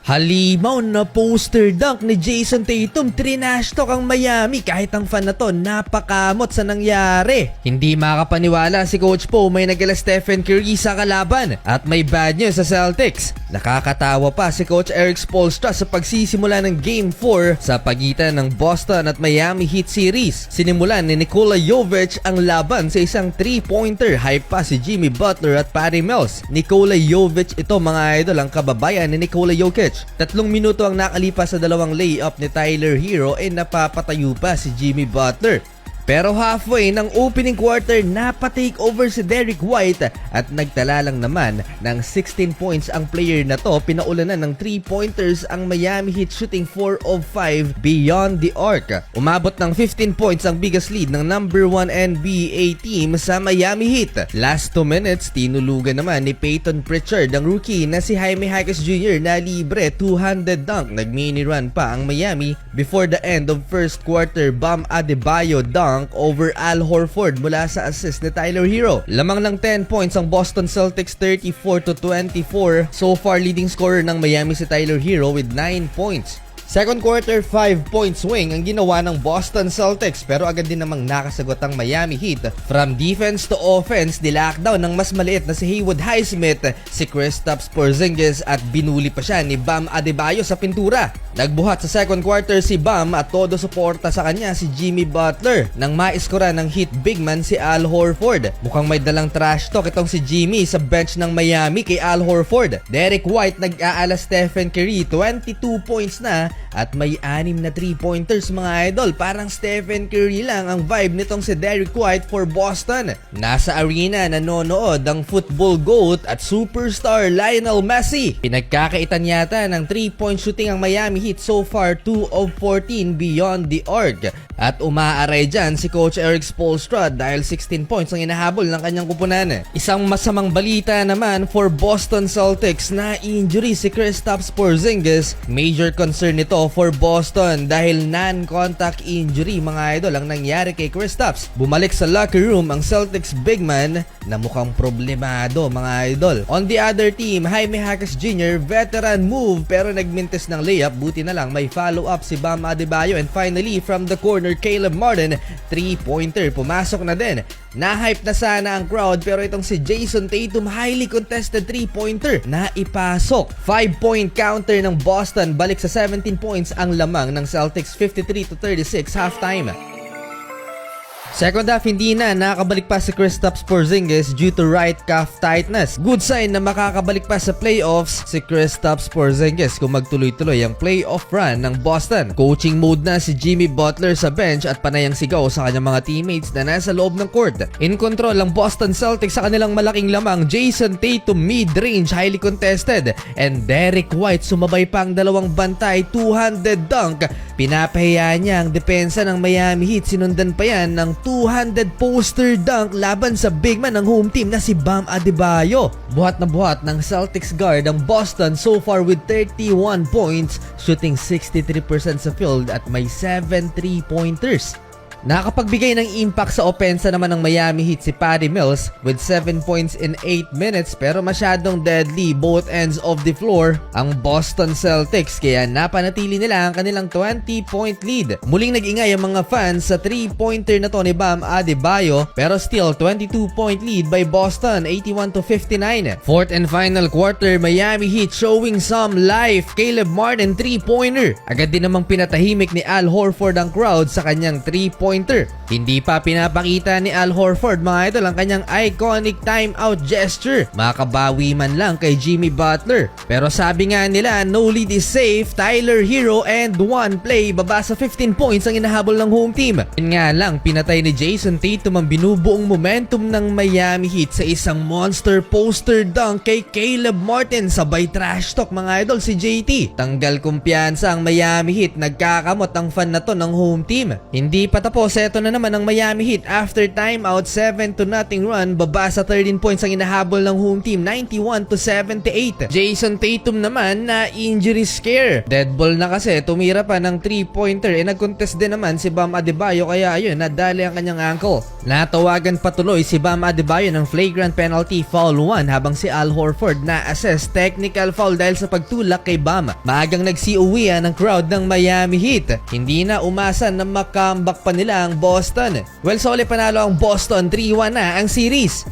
Halimaw na poster dunk ni Jason Tatum, trinashtalk ang Miami kahit ang fan na to napakamot sa nangyari. Hindi makapaniwala si Coach Poe may nagala Stephen Curry sa kalaban at may bad news sa Celtics. Nakakatawa pa si Coach Erik Spoelstra sa pagsisimula ng Game 4 sa pagitan ng Boston at Miami Heat series. Sinimulan ni Nikola Jovic ang laban sa isang 3-pointer. Hype pa si Jimmy Butler at Patty Mills. Nikola Jovic ito mga idol, ang kababayan ni Nikola Jokic. 3 minuto ang nakalipas sa dalawang layup ni Tyler Hero napapatayo pa si Jimmy Butler. Pero halfway ng opening quarter, napatake over si Derrick White at nagtala lang naman ng 16 points ang player na to. Pinaulanan ng 3-pointers ang Miami Heat shooting 4 of 5 beyond the arc. Umabot ng 15 points ang biggest lead ng number 1 NBA team sa Miami Heat. Last 2 minutes, tinulugan naman ni Peyton Pritchard ang rookie na si Jaime Jaquez Jr. na libre 200 dunk. Nag-mini run pa ang Miami before the end of first quarter. Bam Adebayo dunk over Al Horford mula sa assist ni Tyler Hero. Lamang ng 10 points ang Boston Celtics 34-24. So far leading scorer ng Miami si Tyler Hero with 9 points. Second quarter, 5-point swing ang ginawa ng Boston Celtics pero agad din namang nakasagot ang Miami Heat. From defense to offense, nilockdown ng mas maliit na si Haywood Highsmith, si Kristaps Porzingis at binuli pa siya ni Bam Adebayo sa pintura. Nagbuhat sa second quarter si Bam at todo suporta sa kanya si Jimmy Butler nang maiskora ng Heat big man si Al Horford. Mukhang may dalang trash talk itong si Jimmy sa bench ng Miami kay Al Horford. Derrick White nag-aala Stephen Curry, 22 points na at may 6 na 3-pointers mga idol. Parang Stephen Curry lang ang vibe nitong si Derrick White for Boston. Nasa arena nanonood ang football GOAT at superstar Lionel Messi. Pinagkakaitan yata ng 3-point shooting ang Miami Heat so far, 2 of 14 beyond the arc. At umaaray dyan si Coach Erik Spoelstra dahil 16 points ang inahabol ng kanyang kupunan. Isang masamang balita naman for Boston Celtics na injury si Kristaps Porzingis. Major concern nito for Boston dahil non-contact injury mga idol ang nangyari kay Kristaps. Bumalik sa locker room ang Celtics big man na mukhang problemado mga idol. On the other team, Jaime Jaquez Jr. veteran move pero nagmintis ng layup. Buti na lang may follow-up si Bam Adebayo and finally from the corner Caleb Martin, 3-pointer, pumasok na din. Na-hype na sana ang crowd pero itong si Jason Tatum, highly contested 3-pointer na ipasok. 5-point counter ng Boston, balik sa 17 points ang lamang ng Celtics, 53-36 halftime. Second half, hindi na nakakabalik pa si Kristaps Porzingis due to right calf tightness. Good sign na makakabalik pa sa playoffs si Kristaps Porzingis kung magtuloy-tuloy ang playoff run ng Boston. Coaching mode na si Jimmy Butler sa bench at panayang sigaw sa kanyang mga teammates na nasa loob ng court. In control ang Boston Celtics sa kanilang malaking lamang. Jason Tatum mid-range, highly contested, and Derrick White sumabay pa ang dalawang bantay, 200 dunk. Pinapahiya niya ang depensa ng Miami Heat. Sinundan pa yan ng 200 poster dunk laban sa big man ng home team na si Bam Adebayo. Buhat na buhat ng Celtics guard ang Boston so far with 31 points, shooting 63% sa field at may 7 3-pointers. Nakapagbigay ng impact sa opensa naman ng Miami Heat si Patty Mills with 7 points in 8 minutes pero masyadong deadly both ends of the floor ang Boston Celtics kaya napanatili nila ang kanilang 20-point lead. Muling nag-ingay ang mga fans sa 3-pointer na to ni Bam Adebayo pero still 22-point lead by Boston, 81-59. Fourth and final quarter, Miami Heat showing some life. Caleb Martin 3-pointer. Agad din namang pinatahimik ni Al Horford ang crowd sa kanyang 3-pointer. Hindi pa pinapakita ni Al Horford mga idol ang kanyang iconic timeout gesture. Makabawi man lang kay Jimmy Butler. Pero sabi nga nila, no lead is safe. Tyler Hero and one play, baba sa 15 points ang inahabol ng home team. Yun nga lang, pinatay ni Jason Tatum ang binubuong momentum ng Miami Heat sa isang monster poster dunk kay Caleb Martin. Sabay trash talk mga idol si JT. Tanggal kumpiyansa ang Miami Heat. Nagkakamot ang fan na to ng home team. Hindi pa tapos Tapos eto na naman ang Miami Heat after timeout, 7-0 run, baba sa 13 points ang inahabol ng home team, 91-78. Jason Tatum naman na injury scare. Dead ball na kasi, tumira pa ng 3-pointer. Nag-contest din naman si Bam Adebayo kaya ayun, nadali ang kanyang ankle. Natawagan patuloy si Bam Adebayo ng flagrant penalty foul 1 habang si Al Horford na-assess technical foul dahil sa pagtulak kay Bam. Maagang nagsiuwian ng crowd ng Miami Heat. Hindi na umasa na makambak pa nila ang Boston. Well, sole panalo ang Boston, 3-1 na ang series.